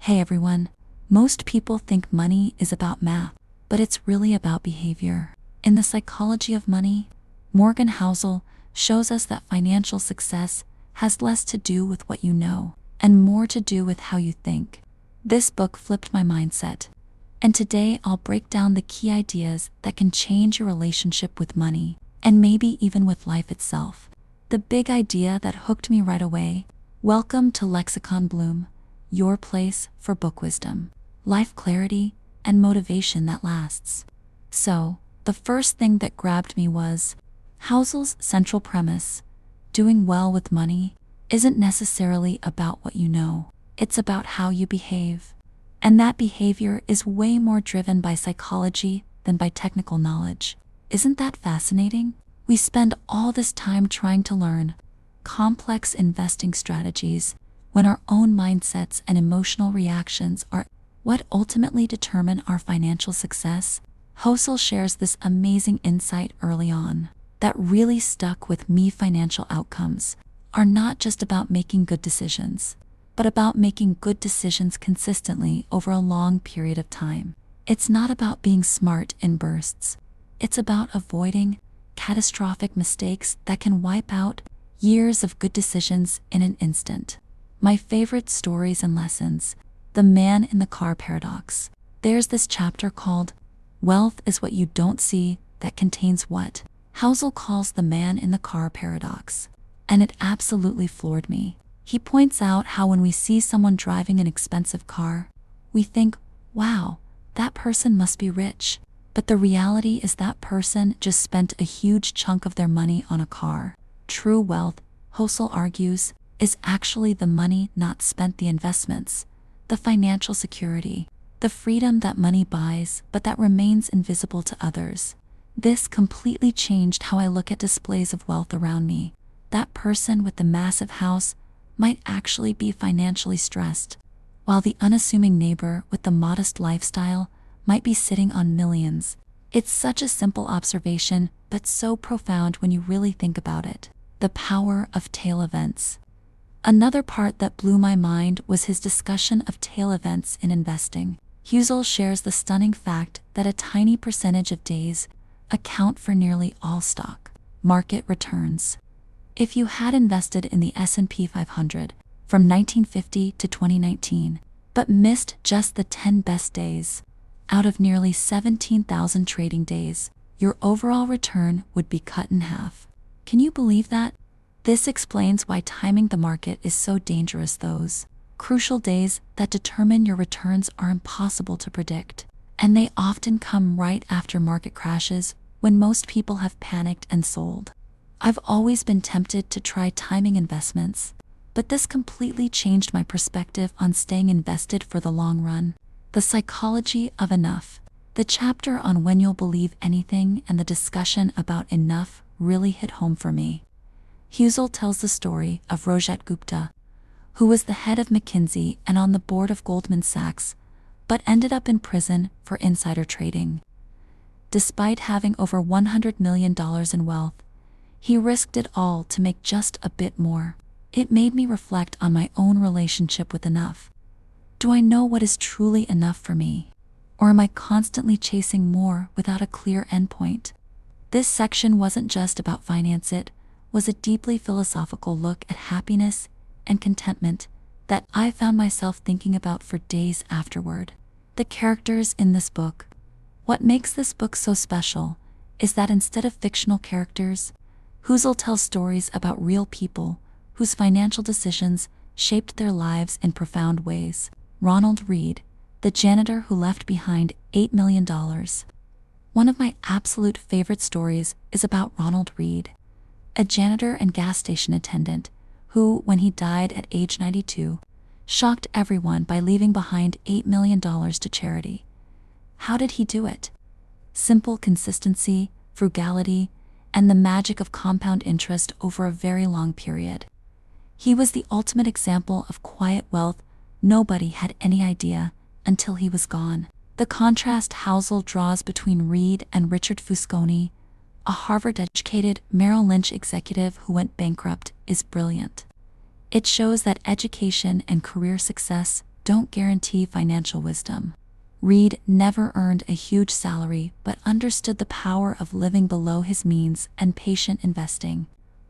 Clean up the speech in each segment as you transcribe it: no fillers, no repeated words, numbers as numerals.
Hey everyone, most people think money is about math, but it's really about behavior. In The Psychology of Money, Morgan Housel shows us that financial success has less to do with what you know and more to do with how you think. This book flipped my mindset, and today I'll break down the key ideas that can change your relationship with money and maybe even with life itself. The big idea that hooked me right away: welcome to Lexicon Bloom, your place for book wisdom, life clarity, and motivation that lasts. So, the first thing that grabbed me was Housel's central premise: doing well with money isn't necessarily about what you know, it's about how you behave. And that behavior is way more driven by psychology than by technical knowledge. Isn't that fascinating? We spend all this time trying to learn complex investing strategies when our own mindsets and emotional reactions are what ultimately determine our financial success. Housel shares this amazing insight early on that really stuck with me. Financial outcomes are not just about making good decisions, but about making good decisions consistently over a long period of time. It's not about being smart in bursts. It's about avoiding catastrophic mistakes that can wipe out years of good decisions in an instant. My favorite stories and lessons: The Man in the Car Paradox. There's this chapter called Wealth is What You Don't See that contains what Housel calls the man in the car paradox, and it absolutely floored me. He points out how when we see someone driving an expensive car, we think, wow, that person must be rich. But the reality is that person just spent a huge chunk of their money on a car. True wealth, Housel argues, is actually the money not spent, the investments, the financial security, the freedom that money buys but that remains invisible to others. This completely changed how I look at displays of wealth around me. That person with the massive house might actually be financially stressed, while the unassuming neighbor with the modest lifestyle might be sitting on millions. It's such a simple observation, but so profound when you really think about it. The power of tail events. Another part that blew my mind was his discussion of tail events in investing. Housel shares the stunning fact that a tiny percentage of days account for nearly all stock market returns. If you had invested in the S&P 500 from 1950 to 2019, but missed just the 10 best days out of nearly 17,000 trading days, your overall return would be cut in half. Can you believe that? This explains why timing the market is so dangerous. Those crucial days that determine your returns are impossible to predict, and they often come right after market crashes when most people have panicked and sold. I've always been tempted to try timing investments, but this completely changed my perspective on staying invested for the long run. The Psychology of Enough. The chapter on when you'll believe anything and the discussion about enough really hit home for me. Housel tells the story of Rajat Gupta, who was the head of McKinsey and on the board of Goldman Sachs, but ended up in prison for insider trading. Despite having over $100 million in wealth, he risked it all to make just a bit more. It made me reflect on my own relationship with enough. Do I know what is truly enough for me? Or am I constantly chasing more without a clear endpoint? This section wasn't just about finance, it was a deeply philosophical look at happiness and contentment that I found myself thinking about for days afterward. The characters in this book. What makes this book so special is that instead of fictional characters, Housel tells stories about real people whose financial decisions shaped their lives in profound ways. Ronald Read, the janitor who left behind $8 million. One of my absolute favorite stories is about Ronald Read, a janitor and gas station attendant who, when he died at age 92, shocked everyone by leaving behind $8 million to charity. How did he do it? Simple consistency, frugality, and the magic of compound interest over a very long period. He was the ultimate example of quiet wealth. Nobody had any idea until he was gone. The contrast Housel draws between Read and Richard Fusconi, a Harvard-educated Merrill Lynch executive who went bankrupt, is brilliant. It shows that education and career success don't guarantee financial wisdom. Read never earned a huge salary but understood the power of living below his means and patient investing.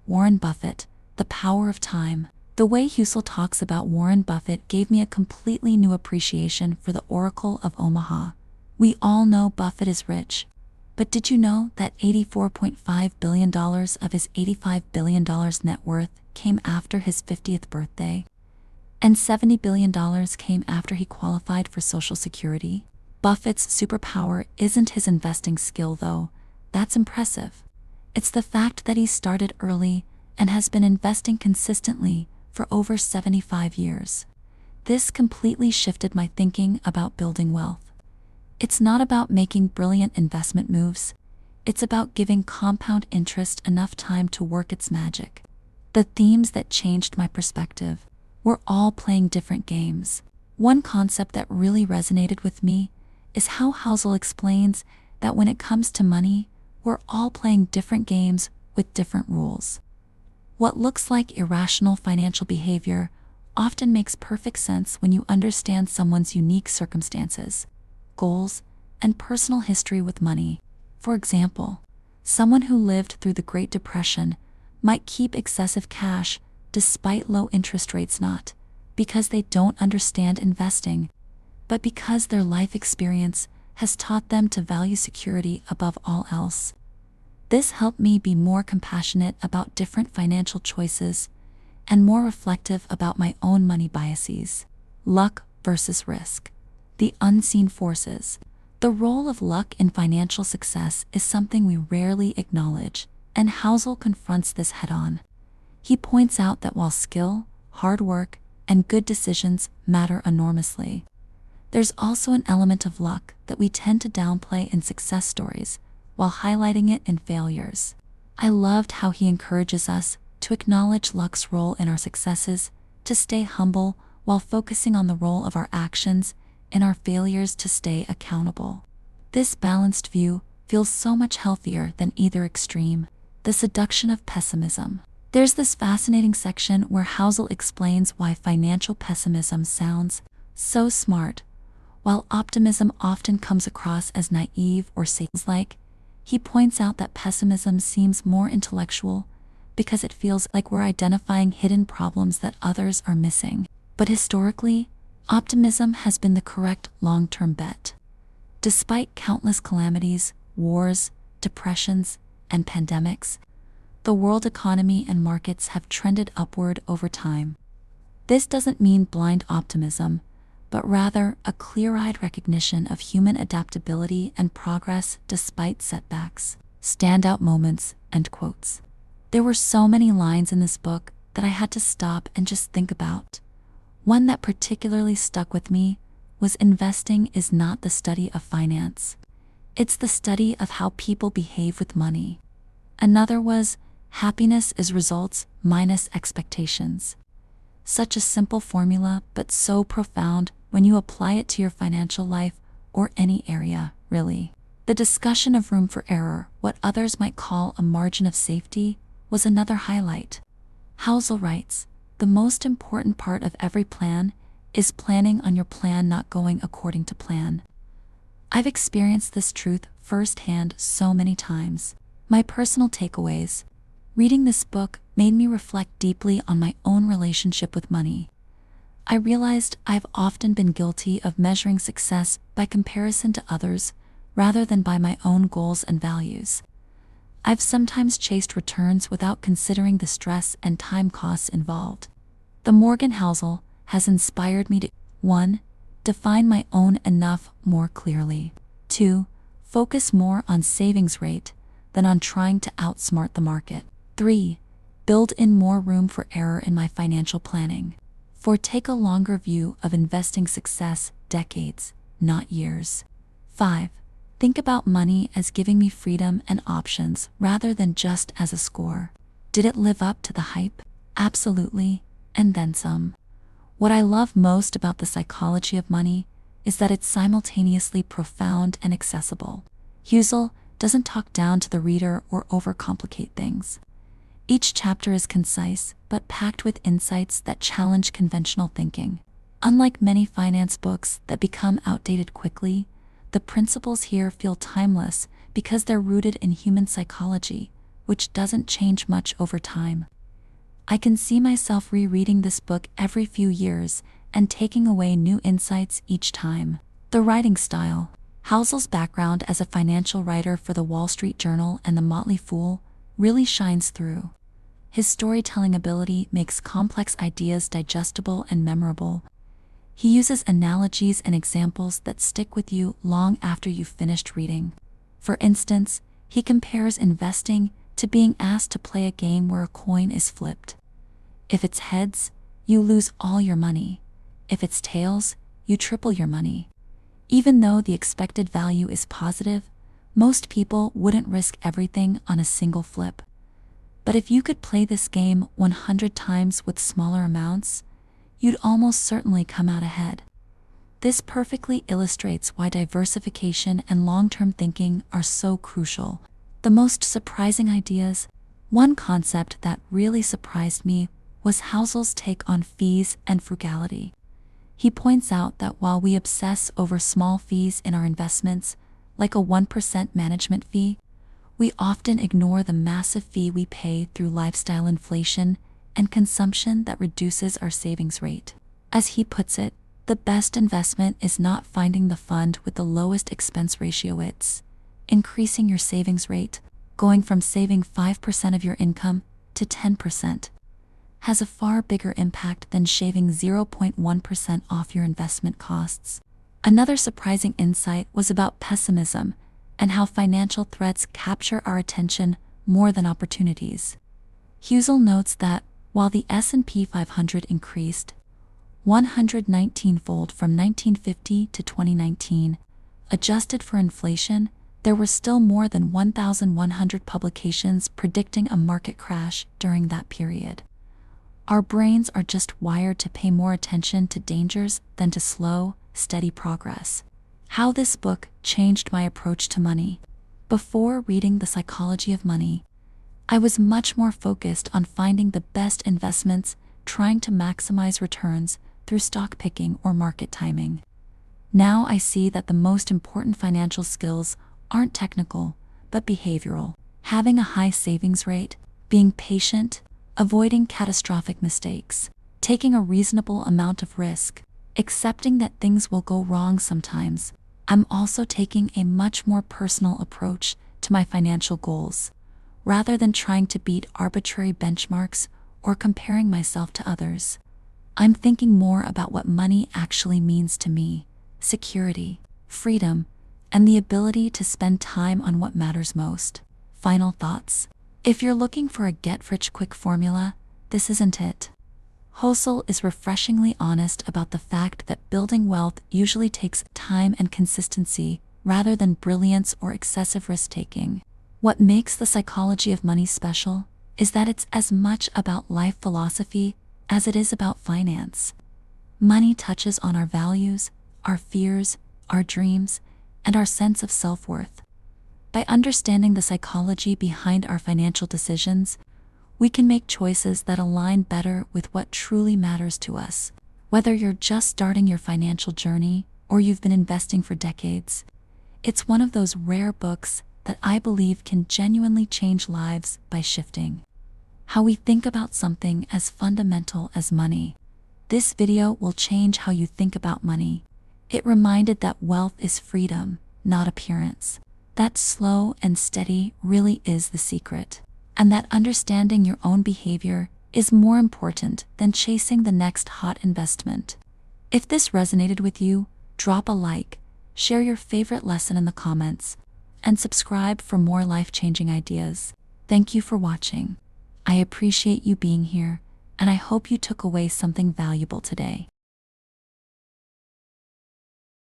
Warren Buffett, The Power of Time. The way Housel talks about Warren Buffett gave me a completely new appreciation for the Oracle of Omaha. We all know Buffett is rich, but did you know that $84.5 billion of his $85 billion net worth came after his 50th birthday? And $70 billion came after he qualified for Social Security? Buffett's superpower isn't his investing skill, though. That's impressive. It's the fact that he started early and has been investing consistently for over 75 years. This completely shifted my thinking about building wealth. It's not about making brilliant investment moves. It's about giving compound interest enough time to work its magic. The themes that changed my perspective: we're all playing different games. One concept that really resonated with me is how Housel explains that when it comes to money, we're all playing different games with different rules. What looks like irrational financial behavior often makes perfect sense when you understand someone's unique circumstances, goals, and personal history with money. For example, someone who lived through the Great Depression might keep excessive cash despite low interest rates, not because they don't understand investing, but because their life experience has taught them to value security above all else. This helped me be more compassionate about different financial choices and more reflective about my own money biases. Luck versus risk. The unseen forces. The role of luck in financial success is something we rarely acknowledge, and Housel confronts this head-on. He points out that while skill, hard work, and good decisions matter enormously, there's also an element of luck that we tend to downplay in success stories while highlighting it in failures. I loved how he encourages us to acknowledge luck's role in our successes, to stay humble while focusing on the role of our actions in our failures, to stay accountable. This balanced view feels so much healthier than either extreme. The seduction of pessimism. There's this fascinating section where Housel explains why financial pessimism sounds so smart, while optimism often comes across as naive or sales-like. He points out that pessimism seems more intellectual because it feels like we're identifying hidden problems that others are missing. But historically, optimism has been the correct long-term bet. Despite countless calamities, wars, depressions, and pandemics, the world economy and markets have trended upward over time. This doesn't mean blind optimism, but rather a clear-eyed recognition of human adaptability and progress despite setbacks. Standout moments and quotes. There were so many lines in this book that I had to stop and just think about. One that particularly stuck with me was investing is not the study of finance. It's the study of how people behave with money. Another was, happiness is results minus expectations. Such a simple formula, but so profound when you apply it to your financial life or any area, really. The discussion of room for error, what others might call a margin of safety, was another highlight. Housel writes, the most important part of every plan is planning on your plan not going according to plan. I've experienced this truth firsthand so many times. My personal takeaways. Reading this book made me reflect deeply on my own relationship with money. I realized I've often been guilty of measuring success by comparison to others rather than by my own goals and values. I've sometimes chased returns without considering the stress and time costs involved. The Morgan Housel has inspired me to 1. Define my own enough more clearly. 2. Focus more on savings rate than on trying to outsmart the market. 3. Build in more room for error in my financial planning. 4. Take a longer view of investing success, decades, not years. 5. Think about money as giving me freedom and options rather than just as a score. Did it live up to the hype? Absolutely, and then some. What I love most about the psychology of money is that it's simultaneously profound and accessible. Housel doesn't talk down to the reader or overcomplicate things. Each chapter is concise, but packed with insights that challenge conventional thinking. Unlike many finance books that become outdated quickly, the principles here feel timeless because they're rooted in human psychology, which doesn't change much over time. I can see myself rereading this book every few years and taking away new insights each time. The writing style. Housel's background as a financial writer for the Wall Street Journal and The Motley Fool really shines through. His storytelling ability makes complex ideas digestible and memorable. He uses analogies and examples that stick with you long after you've finished reading. For instance, he compares investing to being asked to play a game where a coin is flipped. If it's heads, you lose all your money. If it's tails, you triple your money. Even though the expected value is positive, most people wouldn't risk everything on a single flip. But if you could play this game 100 times with smaller amounts, you'd almost certainly come out ahead. This perfectly illustrates why diversification and long-term thinking are so crucial. The most surprising ideas. One concept that really surprised me was Housel's take on fees and frugality. He points out that while we obsess over small fees in our investments, like a 1% management fee, we often ignore the massive fee we pay through lifestyle inflation and consumption that reduces our savings rate. As he puts it, the best investment is not finding the fund with the lowest expense ratio, it's increasing your savings rate. Going from saving 5% of your income to 10% has a far bigger impact than shaving 0.1% off your investment costs. Another surprising insight was about pessimism and how financial threats capture our attention more than opportunities. Housel notes that while the S&P 500 increased 119-fold from 1950 to 2019, adjusted for inflation, there were still more than 1,100 publications predicting a market crash during that period. Our brains are just wired to pay more attention to dangers than to slow, steady progress. How this book changed my approach to money. Before reading The Psychology of Money, I was much more focused on finding the best investments, trying to maximize returns through stock picking or market timing. Now I see that the most important financial skills aren't technical, but behavioral. Having a high savings rate, being patient, avoiding catastrophic mistakes, taking a reasonable amount of risk, accepting that things will go wrong sometimes. I'm also taking a much more personal approach to my financial goals, rather than trying to beat arbitrary benchmarks or comparing myself to others. I'm thinking more about what money actually means to me: security, freedom, and the ability to spend time on what matters most. Final thoughts. If you're looking for a get-rich-quick formula, this isn't it. Housel is refreshingly honest about the fact that building wealth usually takes time and consistency rather than brilliance or excessive risk-taking. What makes The Psychology of Money special is that it's as much about life philosophy as it is about finance. Money touches on our values, our fears, our dreams, and our sense of self-worth. By understanding the psychology behind our financial decisions, we can make choices that align better with what truly matters to us. Whether you're just starting your financial journey or you've been investing for decades, it's one of those rare books that I believe can genuinely change lives by shifting how we think about something as fundamental as money. This video will change how you think about money. It reminded that wealth is freedom, not appearance. That slow and steady really is the secret. And that understanding your own behavior is more important than chasing the next hot investment. If this resonated with you, drop a like, share your favorite lesson in the comments, and subscribe for more life-changing ideas. Thank you for watching. I appreciate you being here, and I hope you took away something valuable today.